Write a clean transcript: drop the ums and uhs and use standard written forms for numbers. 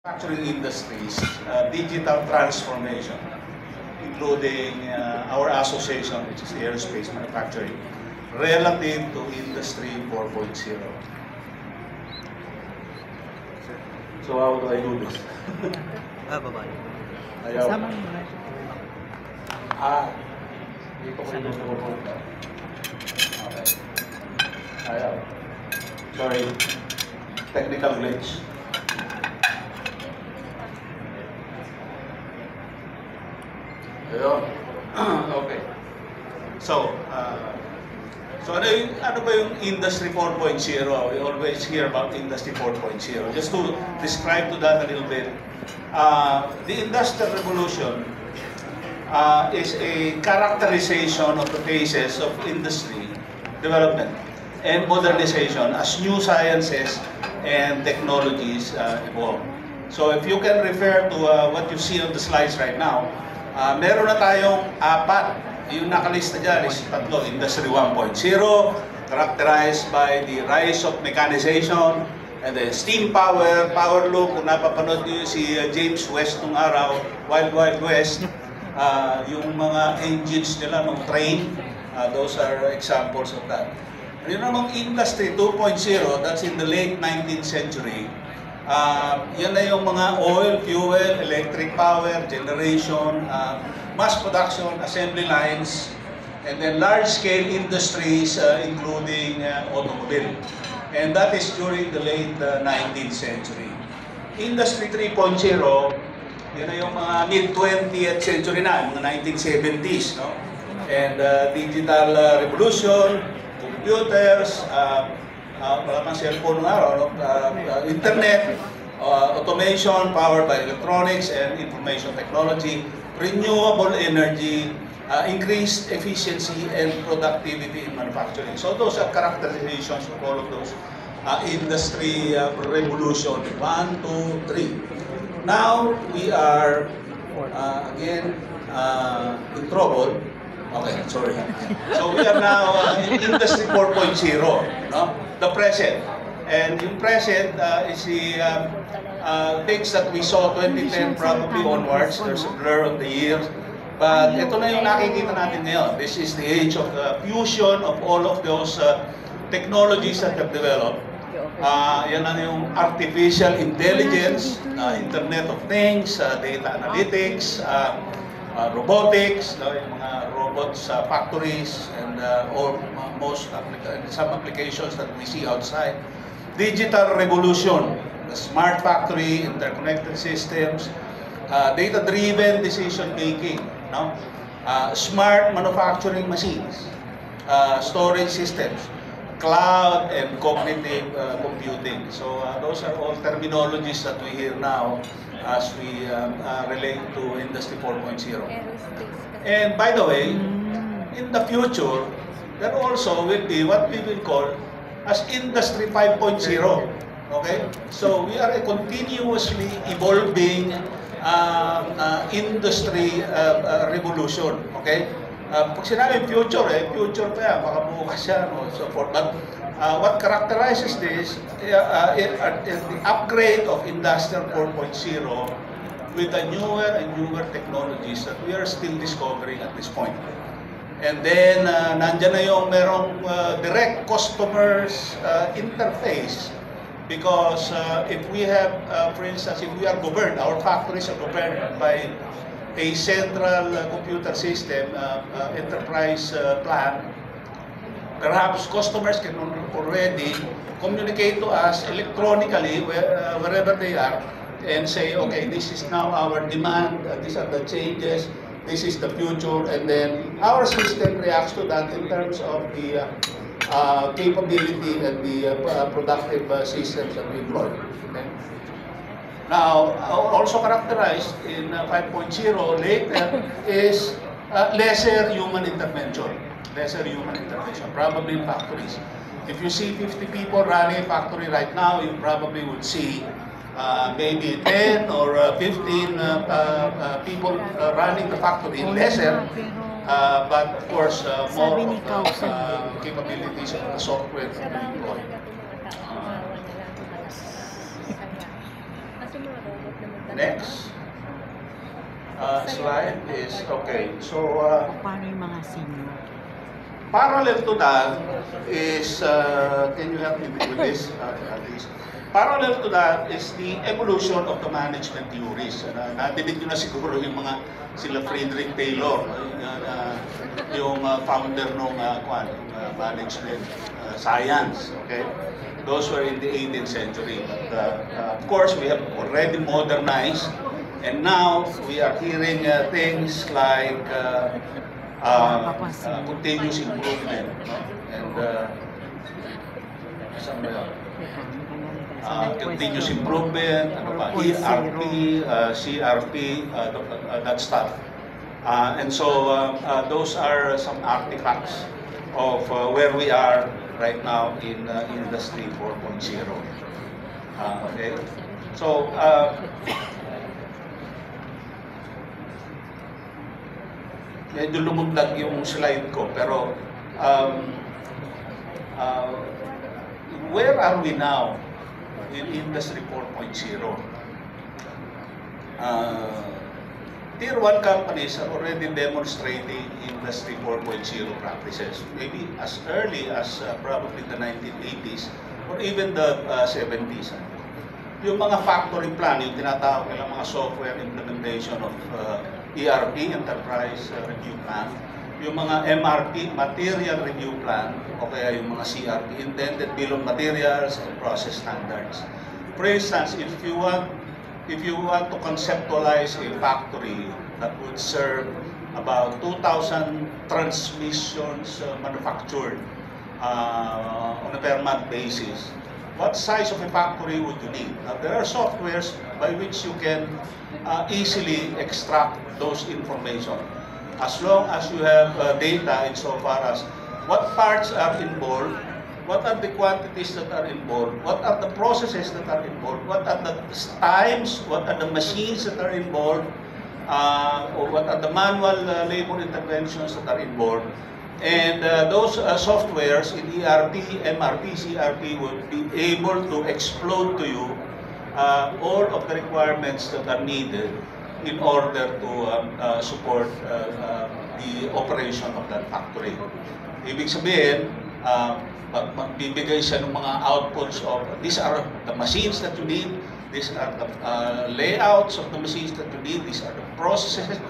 Manufacturing industries, digital transformation, including our association, which is Aerospace Manufacturing, relative to Industry 4.0. So how do I do this? Babae. Ayaw. Kasama mo na. Dito ko yung pupunta. Okay. Ayaw. Sorry. Technical glitch. Ayun. Okay. So ano ba yung Industry 4.0? We always hear about Industry 4.0. Just to describe to that a little bit, the Industrial Revolution is a characterization of the phases of industry development and modernization as new sciences and technologies evolve. So if you can refer to what you see on the slides right now, meron na tayong apat. Yung nakalista dyan is tatlo. Industry 1.0, characterized by the rise of mechanization, and then steam power, power loop. Kung napapanood nyo si James West nung araw, Wild Wild West, yung mga engines nila ng train, those are examples of that. Yun namang Industry 2.0, that's in the late 19th century. Yan na yung mga oil, fuel, electric power, generation, mass production, assembly lines, and then large-scale industries, including automobile. And that is during the late 19th century. Industry 3.0, yan na yung mga mid-20th century na, mga 1970s, no? And digital revolution, computers, wala pang cellphone ng araw, no? Internet, automation powered by electronics and information technology, renewable energy, increased efficiency and productivity in manufacturing. So those are characterizations of all of those industry revolution. 1, 2, 3. Now we are again in trouble. Okay, sorry. So we are now in Industry 4.0, no? The present. And yung present is the things that we saw 2010 probably onwards. There's a blur of the years. But ito na yung nakikita natin ngayon. This is the age of the fusion of all of those technologies that have developed. Yan na yung artificial intelligence, Internet of Things, data analytics, robotics, yung mga robots sa factories, and some applications that we see outside. Digital revolution, the smart factory, interconnected systems, data-driven decision-making, no? Smart manufacturing machines, storage systems, cloud and cognitive computing. So those are all terminologies that we hear now as we relate to Industry 4.0. And by the way, in the future, there also will be what we will call as Industry 5.0. Okay? So we are a continuously evolving industry revolution. Okay? Pag sinabi future, future pa yan, baka bukas yan, no? So forth. But what characterizes this is the upgrade of Industrial 4.0 with the newer and newer technologies that we are still discovering at this point. And then, nandyan na yung merong direct customers interface. Because if we have, for instance, if we are governed, our factories are governed by a central computer system, enterprise plan, perhaps customers can already communicate to us electronically wherever they are and say, okay, this is now our demand, these are the changes, this is the future, and then our system reacts to that in terms of the capability and the productive systems that we employ. Okay? Now, also characterized in 5.0 later is lesser human intervention. Lesser human intervention, probably in factories. If you see 50 people running a factory right now, you probably would see maybe 10 or 15 people running the factory, lesser, but of course more of the capabilities of the software to be employed. Next slide is, okay, so Paano yung mga senior? parallel to that is, can you help me with this at least? Parallel to that is the evolution of the management theories. Nadinig nyo na siguro yung mga sila Frederick Taylor, yung founder ng management science. Okay, those were in the 18th century. But of course, we have already modernized, and now we are hearing things like continuous improvement, no? And continuous improvement, ano pa, ERP, CRP, that stuff. And so those are some artifacts of where we are right now in Industry 4.0. Okay, so medyo lumutag yung slide ko, pero where are we now in Industry 4.0? Tier 1 companies are already demonstrating Industry 4.0 practices, maybe as early as probably the 1980s or even the 70s. Yung mga factory plan, yung tinatawag nilang mga software implementation of ERP, Enterprise Review Plan, yung mga MRP, Material Review Plan, o kaya yung mga CRP, Intended Bill of Materials and Process Standards. For instance, if you want to conceptualize a factory that would serve about 2,000 transmissions manufactured on a per month basis, what size of a factory would you need? Now, there are softwares by which you can easily extract those information. As long as you have data insofar as what parts are involved, what are the quantities that are involved, what are the processes that are involved, what are the times, what are the machines that are involved, or what are the manual labor interventions that are involved. And those softwares in ERP, MRP, CRP will be able to explode to you all of the requirements that are needed in order to support the operation of that factory. Ibig sabihin, magbibigay siya ng mga outputs of these are the machines that you need, these are the layouts of the machines that you need, these are the processes